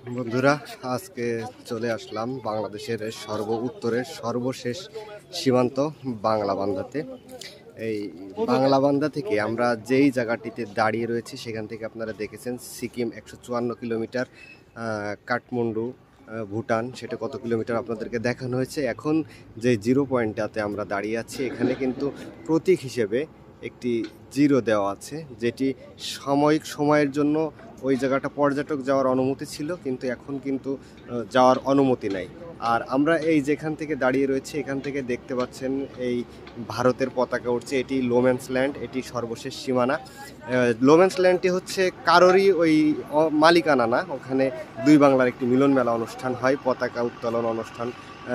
বন্ধুরা, আজকে চলে আসলাম বাংলাদেশের উত্তরের সর্বশেষ সীমান্ত বাংলাবান্ধাতে। এই বাংলাবান্ধা থেকে আমরা যেই জায়গাটিতে দাঁড়িয়ে রয়েছি সেখান থেকে আপনারা দেখেছেন সিকিম 154 কিলোমিটার, কাঠমান্ডু ভুটান সেটা কত কিলোমিটার আপনাদেরকে দেখানো হয়েছে। এখন যে জিরো পয়েন্টটাতে আমরা দাঁড়িয়ে আছি এখানে কিন্তু প্রতীক হিসেবে একটি জিরো দেওয়া আছে, যেটি সাময়িক সময়ের জন্য ওই জায়গাটা পর্যটক যাওয়ার অনুমতি ছিল, কিন্তু এখন কিন্তু যাওয়ার অনুমতি নাই। আর আমরা এই যেখান থেকে দাঁড়িয়ে রয়েছে এখান থেকে দেখতে পাচ্ছেন এই ভারতের পতাকা উঠছে। এটি লোম্যান্স ল্যান্ড, এটি সর্বশেষ সীমানা। লোম্যান্স ল্যান্ডটি হচ্ছে কারোরই ওই মালিকানা না, ওখানে দুই বাংলার একটি মিলন মেলা অনুষ্ঠান হয়, পতাকা উত্তোলন অনুষ্ঠান,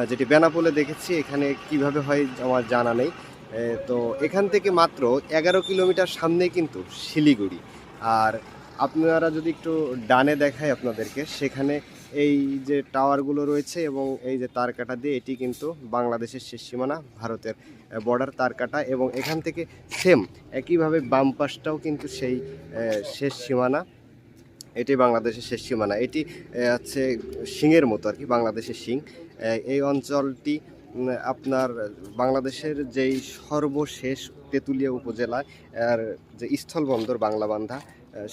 যেটি বেনাপোলে দেখেছি। এখানে কিভাবে হয় আমার জানা নেই। তো এখান থেকে মাত্র 11 কিলোমিটার সামনেই কিন্তু শিলিগুড়ি। আর আপনারা যদি একটু ডানে দেখায় আপনাদেরকে, সেখানে এই যে টাওয়ারগুলো রয়েছে এবং এই যে তারকাটা দিয়ে, এটি কিন্তু বাংলাদেশের শেষ সীমানা, ভারতের বর্ডার তারকাটা। এবং এখান থেকে সেম একইভাবে বাম পাশটাও কিন্তু সেই শেষ সীমানা, এটি বাংলাদেশের শেষ সীমানা। এটি হচ্ছে শিংয়ের মতো আর কি, বাংলাদেশের শিং। এই অঞ্চলটি আপনার বাংলাদেশের যেই সর্বশেষ তেঁতুলিয়া উপজেলায় আর যে স্থলবন্দর বাংলাবান্ধা,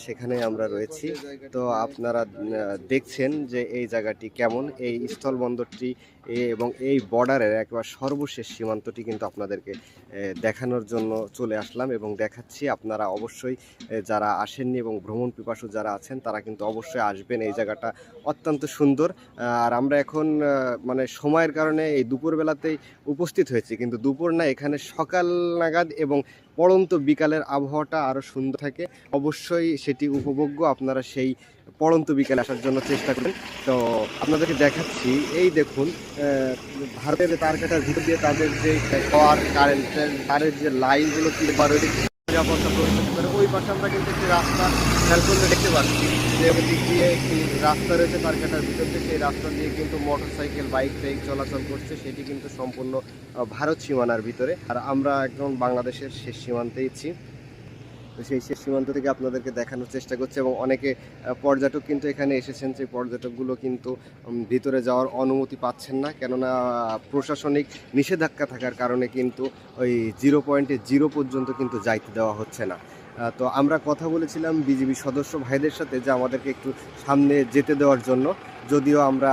সেখানে আমরা রয়েছি। তো আপনারা দেখছেন যে এই জায়গাটি কেমন, এই স্থলবন্দরটি এবং এই বর্ডারের একবার সর্বশেষ সীমান্তটি কিন্তু আপনাদেরকে দেখানোর জন্য চলে আসলাম এবং দেখাচ্ছি। আপনারা অবশ্যই যারা আসেননি এবং ভ্রমণ পিপাসু যারা আছেন তারা কিন্তু অবশ্যই আসবেন। এই জায়গাটা অত্যন্ত সুন্দর। আর আমরা এখন মানে সময়ের কারণে এই দুপুরবেলাতেই উপস্থিত হয়েছি, কিন্তু দুপুর না, এখানে সকাল নাগাদ এবং পড়ন্ত বিকালের আবহাওয়াটা আরও সুন্দর থাকে। অবশ্যই সেটি উপভোগ্য, আপনারা সেই পড়ন্ত বিকালে আসার জন্য চেষ্টা করেন। তো আপনাদেরকে দেখাচ্ছি, এই দেখুন ভারতের তারকাটার ভিতর দিয়ে তাদের যে পাওয়ার কারেন্টের তারের যে লাইনগুলো নিরাপত্তা প্রবেশ করে। ওই পাশে আমরা কিন্তু একটি রাস্তা খেয়াল করলে দেখতে পাচ্ছি যে দিক দিয়ে একটি রাস্তা রয়েছে তারকাটার ভিতর দিয়ে, সেই রাস্তা দিয়ে কিন্তু মোটরসাইকেল বাইক টাইক চলাচল করছে। সেটি কিন্তু সম্পূর্ণ ভারত সীমানার ভিতরে। আর আমরা একদম বাংলাদেশের শেষ সীমান্তেইছি। তো সেই শেষ সীমান্ত থেকে আপনাদেরকে দেখানোর চেষ্টা করছে। এবং অনেকে পর্যটক কিন্তু এখানে এসেছেন, সেই পর্যটকগুলো কিন্তু ভিতরে যাওয়ার অনুমতি পাচ্ছেন না, কেননা প্রশাসনিক নিষেধাজ্ঞা থাকার কারণে কিন্তু ওই জিরো পয়েন্টে জিরো পর্যন্ত কিন্তু যাইতে দেওয়া হচ্ছে না। তো আমরা কথা বলেছিলাম বিজিবি সদস্য ভাইদের সাথে যে আমাদেরকে একটু সামনে যেতে দেওয়ার জন্য, যদিও আমরা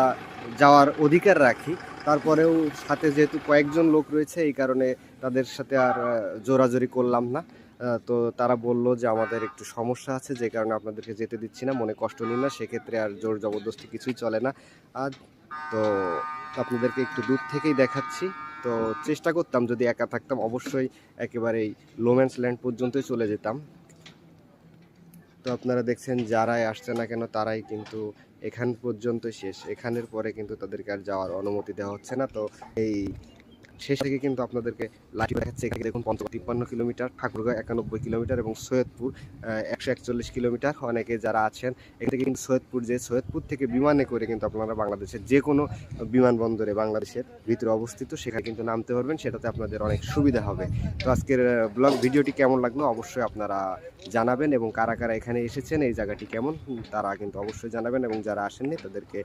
যাওয়ার অধিকার রাখি, তারপরেও সাথে যেহেতু কয়েকজন লোক রয়েছে এই কারণে তাদের সাথে আর জোরাজোরি করলাম না। তো তারা বলল যে আমাদের একটু সমস্যা আছে, যে কারণে আপনাদেরকে যেতে দিচ্ছি না, মনে কষ্ট নিন না। সেক্ষেত্রে আর জোর জবরদস্তি কিছুই চলে না। আর তো আপনাদেরকে একটু দূর থেকেই দেখাচ্ছি। তো চেষ্টা করতাম যদি একা থাকতাম অবশ্যই একেবারেই লোম্যান্স ল্যান্ড পর্যন্তই চলে যেতাম। তো আপনারা দেখছেন যারাই আসছে না কেন তারাই কিন্তু এখান পর্যন্ত শেষ, এখানের পরে কিন্তু তাদেরকে আর যাওয়ার অনুমতি দেওয়া হচ্ছে না। তো এই শেষ থেকে কিন্তু আপনাদেরকে লাঠি দেখাচ্ছে। এখানে দেখুন 53 কিলোমিটার, ঠাকুরগাঁও 91 কিলোমিটার এবং সৈয়দপুর 141 কিলোমিটার। অনেকে যারা আছেন এখান থেকে কিন্তু সৈয়দপুর থেকে বিমানে করে কিন্তু আপনারা বাংলাদেশের যে কোনো বিমানবন্দরে বাংলাদেশের ভিতরে অবস্থিত সেখানে কিন্তু নামতে পারবেন, সেটাতে আপনাদের অনেক সুবিধা হবে। তো আজকের ব্লগ ভিডিওটি কেমন লাগলো অবশ্যই আপনারা জানাবেন, এবং কারা কারা এখানে এসেছেন এই জায়গাটি কেমন তারা কিন্তু অবশ্যই জানাবেন। এবং যারা আসেননি তাদেরকে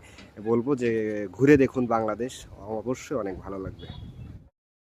বলবো যে ঘুরে দেখুন বাংলাদেশ, অবশ্যই অনেক ভালো লাগবে।